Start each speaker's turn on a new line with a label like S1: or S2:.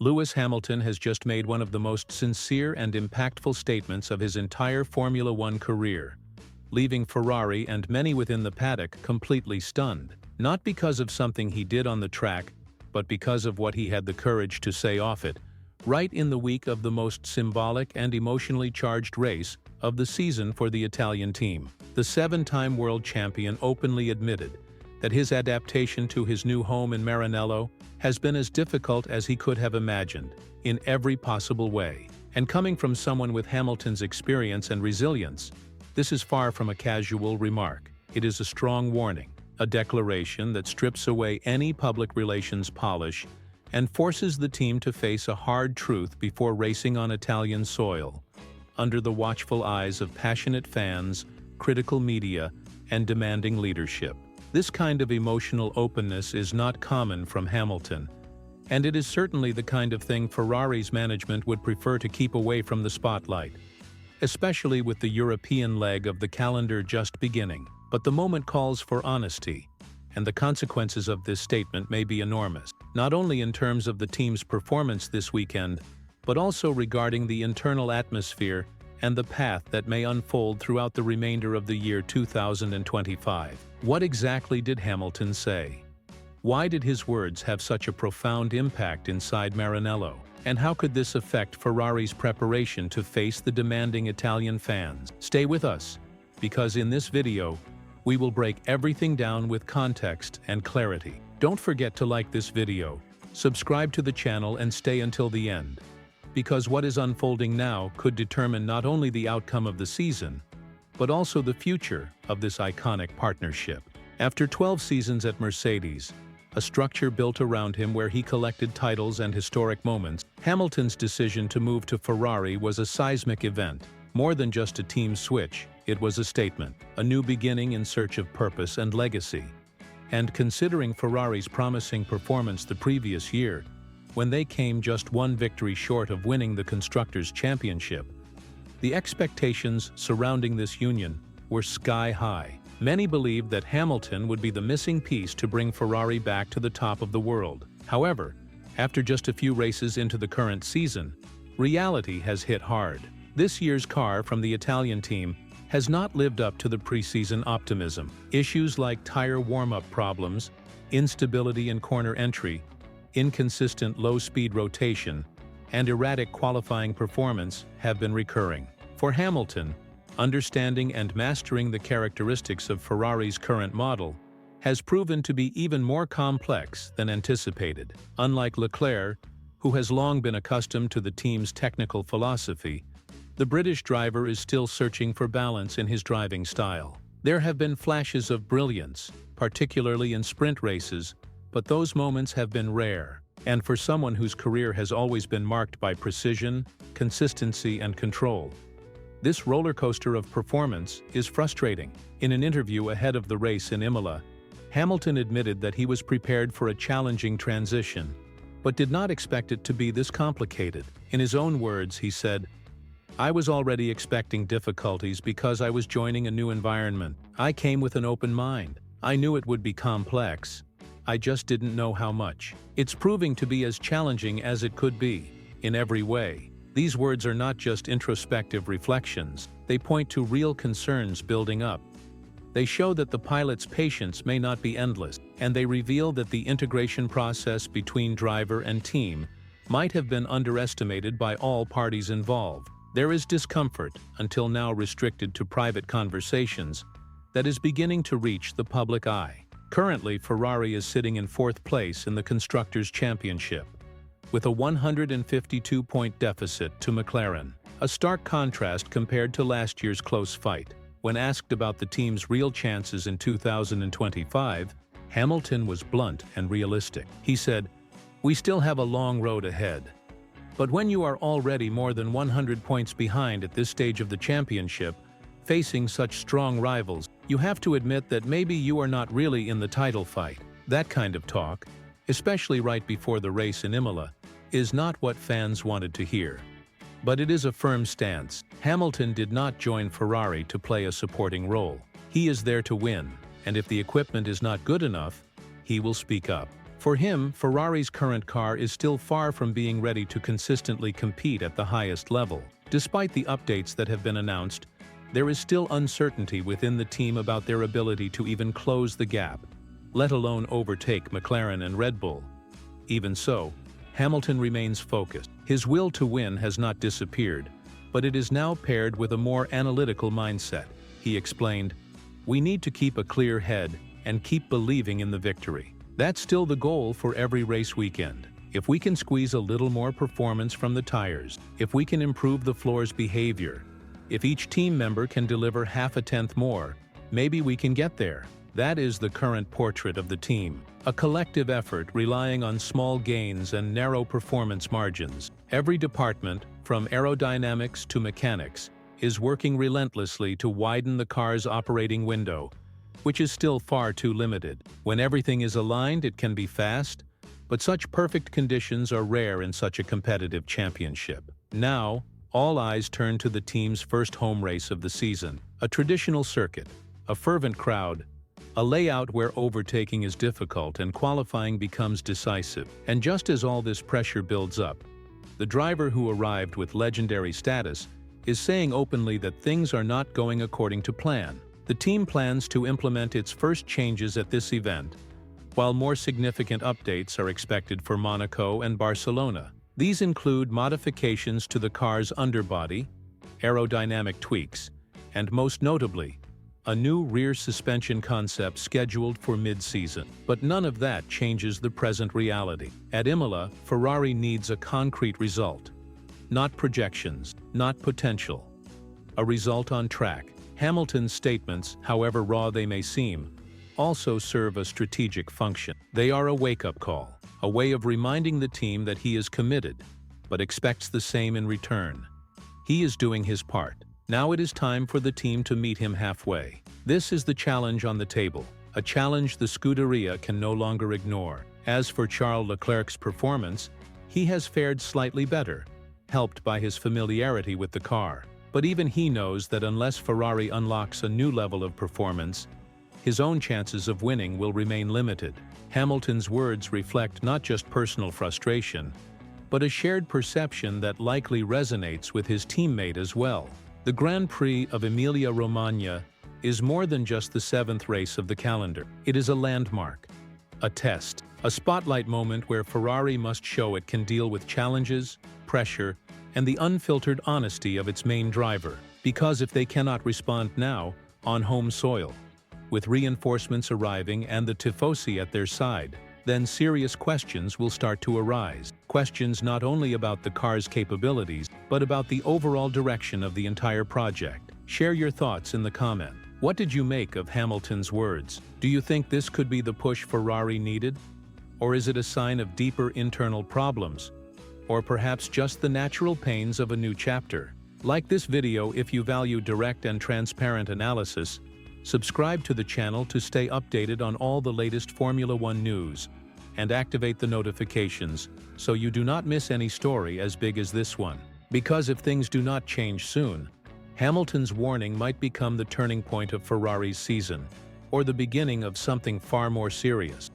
S1: Lewis Hamilton has just made one of the most sincere and impactful statements of his entire Formula One career, leaving Ferrari and many within the paddock completely stunned. Not because of something he did on the track, but because of what he had the courage to say off it, right in the week of the most symbolic and emotionally charged race of the season for the Italian team. The seven-time world champion openly admitted that his adaptation to his new home in Maranello has been as difficult as he could have imagined, in every possible way. And coming from someone with Hamilton's experience and resilience, this is far from a casual remark. It is a strong warning, a declaration that strips away any public relations polish and forces the team to face a hard truth before racing on Italian soil, under the watchful eyes of passionate fans, critical media, and demanding leadership. This kind of emotional openness is not common from Hamilton, and it is certainly the kind of thing Ferrari's management would prefer to keep away from the spotlight, especially with the European leg of the calendar just beginning. But the moment calls for honesty, and the consequences of this statement may be enormous, not only in terms of the team's performance this weekend, but also regarding the internal atmosphere and the path that may unfold throughout the remainder of the year 2025. What exactly did Hamilton say? Why did his words have such a profound impact inside Maranello? And how could this affect Ferrari's preparation to face the demanding Italian fans? Stay with us, because in this video, we will break everything down with context and clarity. Don't forget to like this video, subscribe to the channel, and stay until the end, because what is unfolding now could determine not only the outcome of the season, but also the future of this iconic partnership. After 12 seasons at Mercedes, a structure built around him where he collected titles and historic moments, Hamilton's decision to move to Ferrari was a seismic event. More than just a team switch, it was a statement, a new beginning in search of purpose and legacy. And considering Ferrari's promising performance the previous year, when they came just one victory short of winning the Constructors' Championship, the expectations surrounding this union were sky-high. Many believed that Hamilton would be the missing piece to bring Ferrari back to the top of the world. However, after just a few races into the current season, reality has hit hard. This year's car from the Italian team has not lived up to the preseason optimism. Issues like tire warm-up problems, instability in corner entry, inconsistent low-speed rotation, and erratic qualifying performance have been recurring. For Hamilton, understanding and mastering the characteristics of Ferrari's current model has proven to be even more complex than anticipated. Unlike Leclerc, who has long been accustomed to the team's technical philosophy, the British driver is still searching for balance in his driving style. There have been flashes of brilliance, particularly in sprint races, but those moments have been rare. And for someone whose career has always been marked by precision, consistency, and control, this roller coaster of performance is frustrating. In an interview ahead of the race in Imola, Hamilton admitted that he was prepared for a challenging transition, but did not expect it to be this complicated. In his own words, he said, "I was already expecting difficulties because I was joining a new environment. I came with an open mind. I knew it would be complex. I just didn't know how much. It's proving to be as challenging as it could be, in every way." These words are not just introspective reflections, they point to real concerns building up. They show that the pilot's patience may not be endless, and they reveal that the integration process between driver and team might have been underestimated by all parties involved. There is discomfort, until now restricted to private conversations, that is beginning to reach the public eye. Currently, Ferrari is sitting in fourth place in the Constructors' Championship, with a 152-point deficit to McLaren, a stark contrast compared to last year's close fight. When asked about the team's real chances in 2025, Hamilton was blunt and realistic. He said, "We still have a long road ahead. But when you are already more than 100 points behind at this stage of the championship, facing such strong rivals, you have to admit that maybe you are not really in the title fight." That kind of talk, especially right before the race in Imola, is not what fans wanted to hear. But it is a firm stance. Hamilton did not join Ferrari to play a supporting role. He is there to win, and if the equipment is not good enough, he will speak up. For him, Ferrari's current car is still far from being ready to consistently compete at the highest level. Despite the updates that have been announced, there is still uncertainty within the team about their ability to even close the gap, let alone overtake McLaren and Red Bull. Even so, Hamilton remains focused. His will to win has not disappeared, but it is now paired with a more analytical mindset. He explained, "We need to keep a clear head and keep believing in the victory. That's still the goal for every race weekend. If we can squeeze a little more performance from the tires, if we can improve the floor's behavior, if each team member can deliver half a tenth more, maybe we can get there." That is the current portrait of the team. A collective effort relying on small gains and narrow performance margins. Every department, from aerodynamics to mechanics, is working relentlessly to widen the car's operating window, which is still far too limited. When everything is aligned, it can be fast, but such perfect conditions are rare in such a competitive championship. Now, all eyes turn to the team's first home race of the season. A traditional circuit, a fervent crowd, a layout where overtaking is difficult and qualifying becomes decisive. And just as all this pressure builds up, the driver who arrived with legendary status is saying openly that things are not going according to plan. The team plans to implement its first changes at this event, while more significant updates are expected for Monaco and Barcelona. These include modifications to the car's underbody, aerodynamic tweaks, and most notably, a new rear suspension concept scheduled for mid-season. But none of that changes the present reality. At Imola, Ferrari needs a concrete result. Not projections, not potential. A result on track. Hamilton's statements, however raw they may seem, also serve a strategic function. They are a wake-up call, a way of reminding the team that he is committed, but expects the same in return. He is doing his part. Now it is time for the team to meet him halfway. This is the challenge on the table, a challenge the Scuderia can no longer ignore. As for Charles Leclerc's performance, he has fared slightly better, helped by his familiarity with the car. But even he knows that unless Ferrari unlocks a new level of performance, his own chances of winning will remain limited. Hamilton's words reflect not just personal frustration, but a shared perception that likely resonates with his teammate as well. The Grand Prix of Emilia-Romagna is more than just the 7th race of the calendar. It is a landmark, a test, a spotlight moment where Ferrari must show it can deal with challenges, pressure, and the unfiltered honesty of its main driver. Because if they cannot respond now, on home soil, with reinforcements arriving and the Tifosi at their side, then serious questions will start to arise. Questions not only about the car's capabilities, but about the overall direction of the entire project. Share your thoughts in the comment. What did you make of Hamilton's words? Do you think this could be the push Ferrari needed? Or is it a sign of deeper internal problems? Or perhaps just the natural pains of a new chapter? Like this video if you value direct and transparent analysis. Subscribe to the channel to stay updated on all the latest Formula One news, and activate the notifications so you do not miss any story as big as this one. Because if things do not change soon, Hamilton's warning might become the turning point of Ferrari's season, or the beginning of something far more serious.